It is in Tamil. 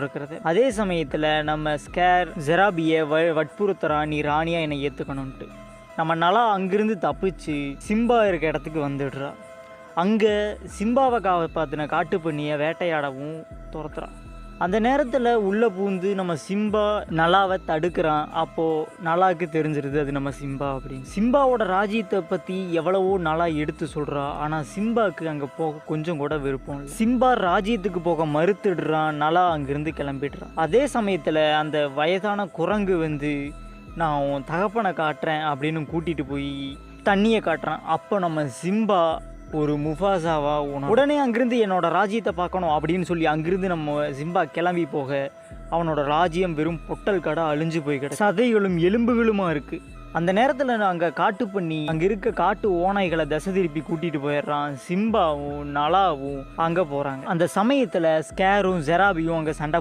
கொண்டிருக்கிறது. அதே சமயத்தில் நம்ம ஸ்கேர் ஜெராபியை வற்புறுத்துறா, நீ ராணியாக என்னை ஏற்றுக்கணுன்ட்டு. நம்ம நலா அங்கிருந்து தப்பிச்சு சிம்பா இருக்க இடத்துக்கு வந்துடுறா. அங்கே சிம்பாவை காப்பாற்றின காட்டுப்பண்ணியை வேட்டையாடவும் துரத்துறான். அந்த நேரத்தில் உள்ளே பூந்து நம்ம சிம்பா நலாவை தடுக்கிறான். அப்போது நலாவுக்கு தெரிஞ்சிருது அது நம்ம சிம்பா அப்படின்னு. சிம்பாவோட ராஜ்யத்தை பற்றி எவ்வளவோ நலா எடுத்து சொல்கிறா. ஆனால் சிம்பாவுக்கு அங்கே போக கொஞ்சம் கூட விருப்பம். சிம்பா ராஜ்யத்துக்கு போக மறுத்துடுறான். நலா அங்கேருந்து கிளம்பிடுறான். அதே சமயத்தில் அந்த வயதான குரங்கு வந்து நான் உன் தகப்பனை காட்டுறேன் அப்படின்னு கூட்டிகிட்டு போய் தண்ணியை காட்டுறான். அப்போ நம்ம சிம்பா ஒரு முஃபாசாவா உடனே அங்கிருந்து என்னோட ராஜ்யத்தை பார்க்கணும் அப்படின்னு சொல்லி அங்கிருந்து நம்ம சிம்பா கிளம்பி போக அவனோட ராஜ்யம் வெறும் பொட்டல் கடை அழிஞ்சு போய் சதைகளும் எலும்புகளுமா இருக்குது. அந்த நேரத்தில் அங்கே காட்டு பண்ணி அங்கே இருக்க காட்டு ஓநாய்களை திசை திருப்பி கூட்டிகிட்டு போயிடுறான். சிம்பாவும் நலாவும் அங்கே போகிறாங்க. அந்த சமயத்தில் ஸ்கேரும் ஜெராபியும் அங்கே சண்டை